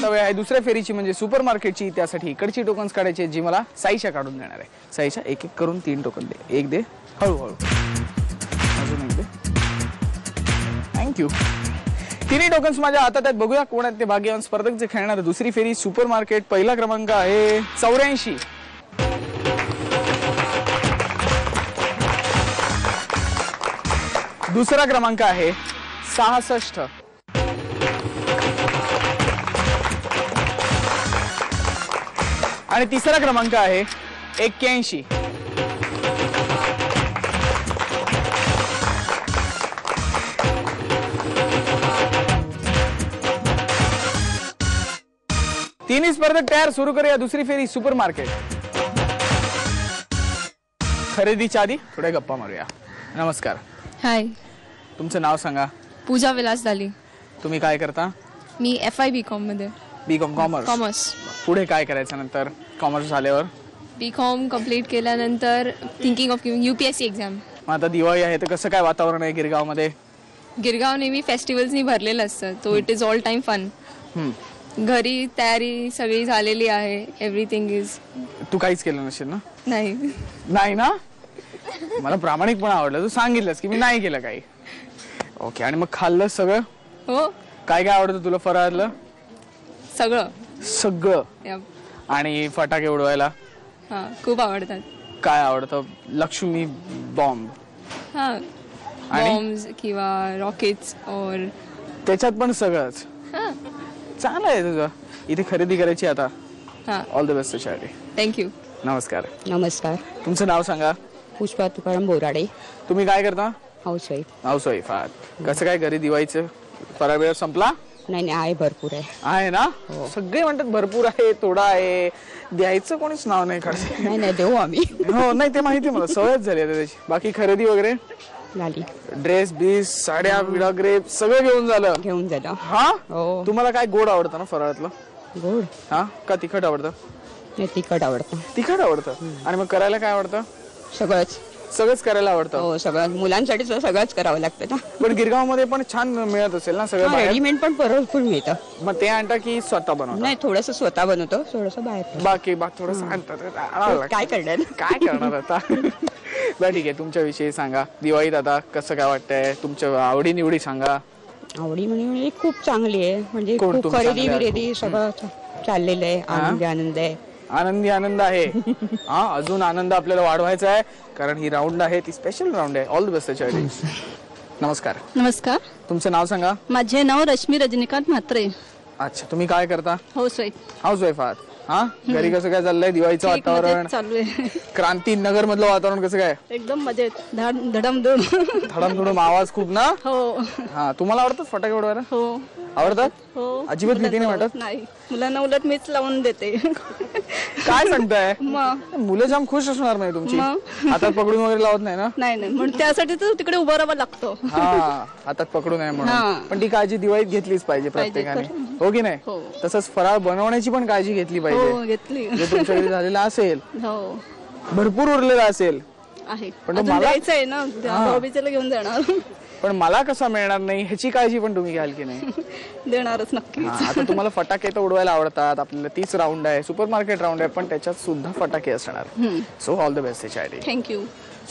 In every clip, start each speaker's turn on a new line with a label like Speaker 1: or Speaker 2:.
Speaker 1: आता वेळ आहे दुसऱ्या फेरीची म्हणजे सुपर मार्केटची. त्यासाठी इकडची टोकन्स काढायची जी मला साईशा काढून देणार आहे. साईशा एक एक करून 3 टोकन दे. एक दे, हळूहळू अजून एक दे. थँक्यू. तिन्ही टोकन्स माझ्या हातात आहेत. बघूया कोण आहेत ते भाग्यवान स्पर्धक जे खेळणार दुसरी फेरी सुपर मार्केट. पहिला क्रमांक आहे 84. दुसरा क्रमांक आहे 66. आणि तिसरा क्रमांक आहे 81. तिन्ही स्पर्धक तयार. सुरू करूया दुसरी फेरी सुपर मार्केट. खरेदीच्या आधी थोड्या गप्पा मारूया. नमस्कार.
Speaker 2: हाय.
Speaker 1: तुमचं नाव सांगा.
Speaker 2: पूजा विलास दाली.
Speaker 1: तुम्ही काय करता?
Speaker 2: मी FI BCom मध्ये.
Speaker 1: BCom commerce. पुढे काय करायचं नंतर कॉमर्स झाल्यावर?
Speaker 2: BCom कंप्लीट केल्यानंतर thinking of giving UPSC exam.
Speaker 1: आता दिवाळी आहे तर कसं काय वातावरण आहे गिरगाव मध्ये?
Speaker 2: गिरगाव नेहमी फेस्टिवल्सनी भरलेलं असतं. So it is all time fun. घरी तयारी सगळी झालेली आहे. Everything is.
Speaker 1: तू काहीच केलं नसेल ना?
Speaker 2: नाही.
Speaker 1: नाही ना? मला प्रामाणिकपणा आवडलं. तू सांगितलंस की मी नाही केलं काही. ओके. आणि मग खाल्लं सगळं?
Speaker 2: हो.
Speaker 1: काय काय आवडतं तुला फराळातलं?
Speaker 2: सगळं.
Speaker 1: सगळं. आणि फटाके उडवायला?
Speaker 2: हा, खूप आवडतात.
Speaker 1: काय आवडतं? लक्ष्मी बॉम्ब?
Speaker 2: हा, बॉम्ब्स किंवा रॉकेट्स और
Speaker 1: त्याच्यात पण सगळंच.
Speaker 2: हा,
Speaker 1: चांगलं आहे तुझं. इथे खरेदी करायची आता.
Speaker 2: हा.
Speaker 1: ऑल द बेस्ट त्याच्यासाठी.
Speaker 2: थँक्यू.
Speaker 1: नमस्कार.
Speaker 3: नमस्कार.
Speaker 1: तुमचं नाव सांगा.
Speaker 3: पुष्पा तुकाराम बोराडे.
Speaker 1: तुम्ही काय करता?
Speaker 3: हाऊसवाईफ.
Speaker 1: हाऊसवाईफ आहात. कसं काय घरी दिवाळीचं फराळ वेळ संपला?
Speaker 3: नाही आहे, भरपूर आहे.
Speaker 1: आहे ना? सगळे म्हणतात भरपूर आहे, थोडा आहे. द्यायचं कोणीच नाव नाही काढत.
Speaker 3: नाही देऊ आम्ही.
Speaker 1: हो नाही ते माहिती मला, सवयच झाली आता त्याची. बाकी खरेदी वगैरे
Speaker 3: झाली.
Speaker 1: ड्रेस बीस साड्या विडाग्रे सगळं घेऊन झालं. हा.
Speaker 3: हो.
Speaker 1: तुम्हाला काय गोड आवडतं ना फराळातलं?
Speaker 3: गोड.
Speaker 1: हा का तिखट आवडतं?
Speaker 3: नाही, तिखट आवडतं.
Speaker 1: तिखट आवडतं. आणि मग करायला काय आवडतं? सगळंच करायला आवडतं.
Speaker 3: हो, सगळं मुलांसाठी सगळंच करावं लागतं ना.
Speaker 1: पण गिरगाव मध्ये पण छान मिळत असेल ना सगळं?
Speaker 3: रेडीमेड पण भरपूर मिळतं.
Speaker 1: मग ते आणता की स्वतः बनवता?
Speaker 3: नाही, थोडस स्वतः बनवतो, थोडस बाहेर.
Speaker 1: बाकी थोडस आणतात.
Speaker 3: काय
Speaker 1: करणार आता? बरं ठीक आहे. तुमच्या विषयी सांगा. दिवाळीत आता कसं काय वाटतंय? तुमच्या आवडी निवडी सांगा.
Speaker 3: आवडी म्हणजे खूप चांगली आहे. म्हणजे खूप खरेदी विरेदी सगळं चाललेलं आहे. आनंद आहे.
Speaker 1: आनंद आहे. हा, अजून आनंद आपल्याला वाढवायचा आहे कारण ही राऊंड आहे ती स्पेशल राऊंड आहे. ऑल द बेस्ट त्याच्यासाठी. नमस्कार.
Speaker 4: नमस्कार.
Speaker 1: तुमचं नाव सांगा.
Speaker 4: माझे नाव रश्मी रजनीकांत म्हात्रे.
Speaker 1: अच्छा. तुम्ही काय करता?
Speaker 4: हाऊसवाईफ
Speaker 1: आहात. हा. घरी कसं काय चाललंय दिवाळीचं वातावरण?
Speaker 4: चालू आहे.
Speaker 1: क्रांती नगर मधलं वातावरण कसं काय?
Speaker 4: एकदम मजेत. धडमधूम
Speaker 1: आवाज खूप ना?
Speaker 4: हो.
Speaker 1: हा. तुम्हाला आवडतात फटाके उडवायला?
Speaker 4: हो.
Speaker 1: आवडतात?
Speaker 4: हो.
Speaker 1: अजिबात भीती नाही वाटत?
Speaker 4: नाही, मुलांना उलट मीच लावून देते.
Speaker 1: काय सांगताय?
Speaker 4: मग
Speaker 1: मुलं जाम खुश असणार नाही तुमची. हातात पकडून वगैरे लावत नाही ना?
Speaker 4: नाही म्हणून त्यासाठी तर तिकडे उभं राहावं लागतो.
Speaker 1: हा, हातात पकडून आहे म्हणून. पण ती काळजी दिवाळीत घेतलीच पाहिजे प्रत्येकाने. हो की नाही? तसंच फराळ बनवण्याची पण काळजी घेतली पाहिजे.
Speaker 4: घेतली.
Speaker 1: जे तुमच्याकडे झालेला असेल
Speaker 4: हो,
Speaker 1: भरपूर उरलेला असेल
Speaker 4: आहे.
Speaker 1: पण
Speaker 4: मला जायचं आहे ना, भाऊबीजेला घेऊन जाणार.
Speaker 1: पण मला कसा मिळणार नाही ह्याची काळजी पण तुम्ही घ्याल की नाही?
Speaker 4: देणारच नक्की.
Speaker 1: आता तुम्हाला फटाके तर उडवायला आवडतात. आपल्याला 30 राऊंड आहे, सुपर मार्केट राऊंड आहे, पण त्याच्यात सुद्धा फटाके असणार. सो ऑल द बेस्ट त्याच्यासाठी.
Speaker 4: थँक्यू.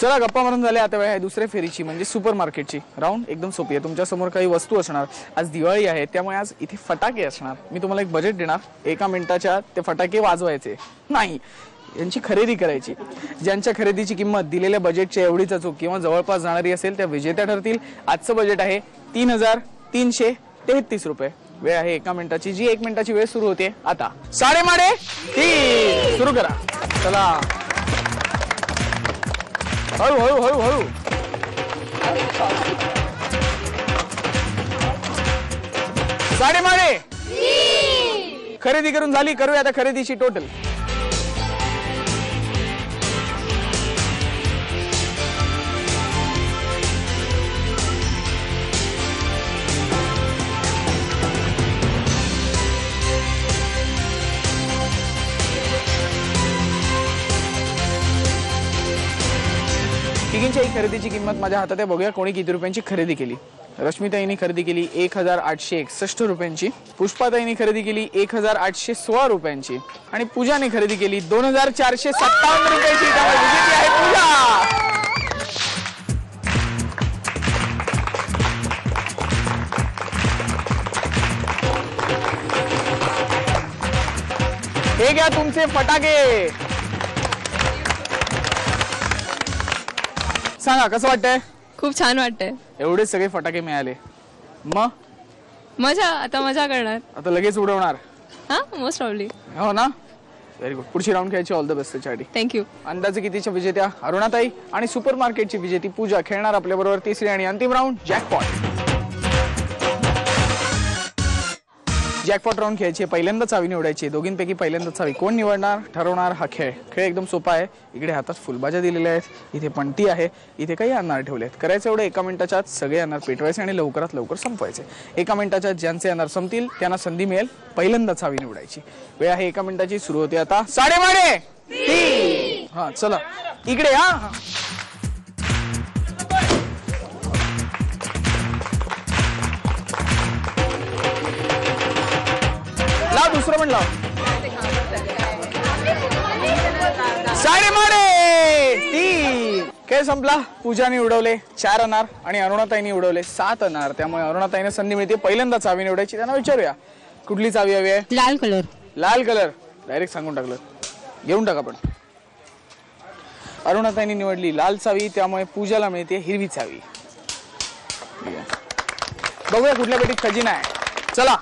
Speaker 1: चला गप्पा मारून झाल्या. आता वेळ आहे दुसऱ्या फेरीची म्हणजे सुपर मार्केटची. राऊंड एकदम सोपी आहे. तुमच्या समोर काही वस्तू असणार. आज दिवाळी आहे त्यामुळे आज इथे फटाके असणार. मी तुम्हाला एक बजेट देणार. 1 मिनिटाच्या ते फटाके वाजवायचे नाही, यांची खरेदी करायची. ज्यांच्या खरेदीची किंमत दिलेल्या बजेटच्या एवढीच अचूक किंवा जवळपास जाणारी असेल त्या विजेत्या ठरतील. आजचं बजेट आहे 3,333 रुपये. वेळ आहे 1 मिनिटाची, जी 1 मिनिटाची वेळ सुरू होते आता. 3:30 सुरू करा. चला हळू हळू हळू हळू. साडेमाडे खरेदी करून झाली. करूया आता खरेदीची टोटल. दिवाळीच्या ही खरेदीची किंमत माझ्या हातात आहे. बघूया कोणी किती रुपयांची खरेदी केली. रश्मिताईंनी खरेदी केली 1861 रुपयांची, पुष्पाताईंनी खरेदी केली 1816 रुपयांची आणि पूजाने खरेदी केली 2457 रुपयाची. त्यामुळे विजेती आहे पूजा. हे घ्या तुमचे फटाके. सांगा कसं वाटतंय?
Speaker 2: खूप छान वाटतंय.
Speaker 1: एवढे सगळे फटाके मिळाले, मग
Speaker 2: मजा, आता मजा करणार.
Speaker 1: आता लगेच उडवणार?
Speaker 2: हा, मोस्ट प्रॉब्ली.
Speaker 1: हो ना, व्हेरी गुड. पुढची राऊंड खेळायची. ऑल द बेस्ट त्याच्यासाठी.
Speaker 2: थँक्यू.
Speaker 1: अंदाजे कितीच्या विजेत्या अरुणाताई आणि सुपर मार्केटची विजेती पूजा खेळणार आपल्या बरोबर. तिसरी आणि अंतिम राऊंड जॅकपॉट. जॅकपॉट राऊंड खेळायची. पहिल्यांदा चावी निवडायची. दोघींपैकी पहिल्यांदा चावी कोण निवडणार ठरवणार हा खेळ. खेळ एकदम सोपा आहे. इकडे हातात फुलबाजा दिलेल्या आहेत, इथे पणती आहे, इथे काही अनार ठेवले आहेत. करायचं एवढं, एका मिनिटाच्या आत सगळे अनार पेटवायचे आणि लवकरात लवकर संपवायचे. एका मिनिटाच्या ज्यांचे अनार संपतील त्यांना संधी मिळेल पहिल्यांदा चावी निवडायची. वेळ आहे एका मिनिटाची. सुरू होते आता. साडेमाडे. हा चला इकडे. हा लाव, दुसरं पण लाव. साडेमाडे 3. खेळ संपला. पूजाने उडवले 4 अनार आणि अरुणाताईने उडवले 7 अनार. त्यामुळे अरुणाताईने संधी मिळते पहिल्यांदा चावी निवडायची. त्यांना विचारूया कुठली चावी हवी आहे.
Speaker 3: लाल कलर.
Speaker 1: लाल कलर. डायरेक्ट सांगून टाकलं. घेऊन टाका. पण अरुणाताईने निवडली लाल चावी, त्यामुळे पूजाला मिळते हिरवी चावी. बघूया कुठल्या पेटीत खजिना आहे. चला.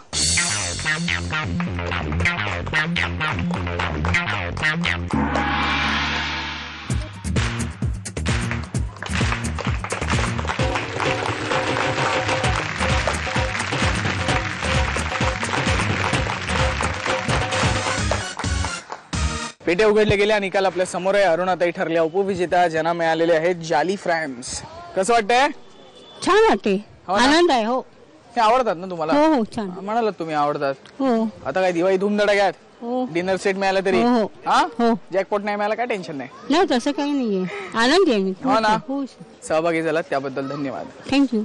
Speaker 1: पेट्या उघडल्या गेल्या. निकाल आपल्या समोर आहे. अरुणाताई ठरल्या उपविजेता, ज्यांना मिळालेले आहेत जाली फ्रॅम्स. कसं वाटतंय?
Speaker 3: छान वाटते.
Speaker 1: हो ना?
Speaker 3: आनंद आहे. हो
Speaker 1: हे आवडतात ना तुम्हाला?
Speaker 3: हो हो छान.
Speaker 1: म्हणालात तुम्ही आवडतात.
Speaker 3: हो
Speaker 1: आता काय दिवाळी धूमधडाक्यात.
Speaker 3: हो
Speaker 1: डिनर सेट मिळाला तरी
Speaker 3: हो, हो.
Speaker 1: हा
Speaker 3: हो.
Speaker 1: जॅकपॉट नाही मिळाला काय टेन्शन नाही.
Speaker 3: नाही तसं काही नाहीये. आनंद आहे मी.
Speaker 1: हो ना?
Speaker 3: हो
Speaker 1: सहभागी झालात त्याबद्दल धन्यवाद.
Speaker 3: थँक्यू.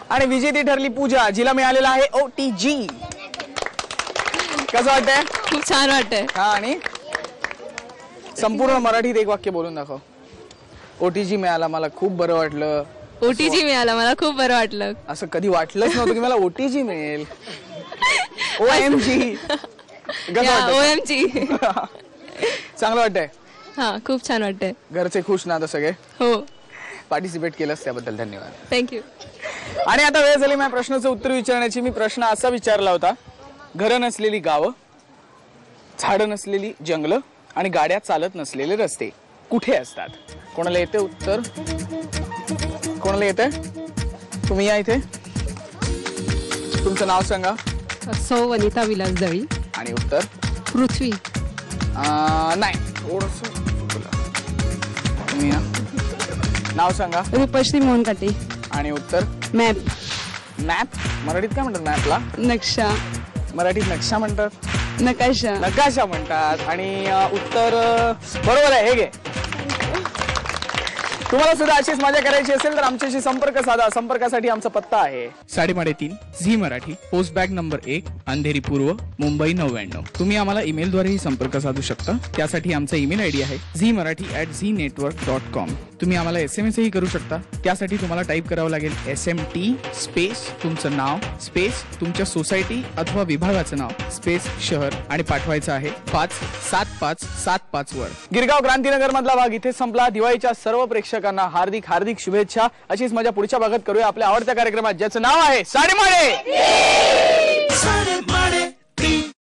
Speaker 1: आणि विजेती ठरली पूजा, जिला मिळालेला आहे OTG. कसं वाटतंय?
Speaker 2: खूप छान वाटतंय.
Speaker 1: हा, आणि संपूर्ण मराठीत एक वाक्य बोलून दाखव. OTG मिळाला, मला खूप बरं वाटलं.
Speaker 2: OTG मिळाला, मला खूप बरं वाटलं.
Speaker 1: असं कधी वाटलंच नव्हतं की मला OTG मिळेल. OMG.
Speaker 2: OMG.
Speaker 1: चांगलं वाटतंय.
Speaker 2: हा, खूप छान वाटतंय.
Speaker 1: घरचे खुश ना आता सगळे?
Speaker 2: हो.
Speaker 1: पार्टिसिपेट केलंस त्याबद्दल धन्यवाद.
Speaker 2: थँक्यू.
Speaker 1: आणि आता वेळ झाली माझ्या प्रश्नाचं उत्तर विचारण्याची. मी प्रश्न असा विचारला होता, घरं नसलेली गावं, झाडं नसलेली जंगलं आणि गाड्या चालत नसलेले रस्ते कुठे असतात? कोणाला येते उत्तर? कोणाला येते? तुम्ही या इथे. तुमचं नाव सांगा.
Speaker 3: सौ वनिता विलास दळी.
Speaker 1: आणि उत्तर?
Speaker 3: पृथ्वी.
Speaker 1: नाही, थोडंसं तुम्ही या. नाव सांगा.
Speaker 3: रूपश्री मोहन काटे.
Speaker 1: आणि उत्तर?
Speaker 3: मॅप.
Speaker 1: मॅप. मराठीत काय म्हणतात मॅपला?
Speaker 3: नक्षा.
Speaker 1: मराठीत नक्षा म्हणतात.
Speaker 3: नकाशा.
Speaker 1: नकाशा म्हणतात. आणि उत्तर बरोबर आहे. हे घे. तुम्हाला सुद्धा अशीच मजा करायची असेल तर आमच्याशी संपर्क साधा. संपर्कासाठी आमचा पत्ता आहे 3:30 Zee Marathi, post bag number 1, Andheri पूर्व, मुंबई 99. तुम्ही आम्हाला ईमेलद्वारेही संपर्क साधू शकता. त्यासाठी आमचा ईमेल आयडी आहे zmarathi@znetwork.com. तुम्ही आम्हाला SMS ही करू शकता. त्यासाठी तुम्हाला टाईप करावं लागेल SMT स्पेस तुमचं नाव स्पेस तुमच्या सोसायटी अथवा विभागाचं नाव स्पेस शहर आणि पाठवायचं आहे 57575 वर. गिरगाव क्रांतीनगर मधला भाग इथे संपला. दिवाळीच्या सर्व प्रेक्षकांना हार्दिक हार्दिक शुभेच्छा. अशीच मजा पुढच्या भागात करूया आपल्या आवडत्या कार्यक्रमात, ज्याचं नाव आहे साडेमाडे.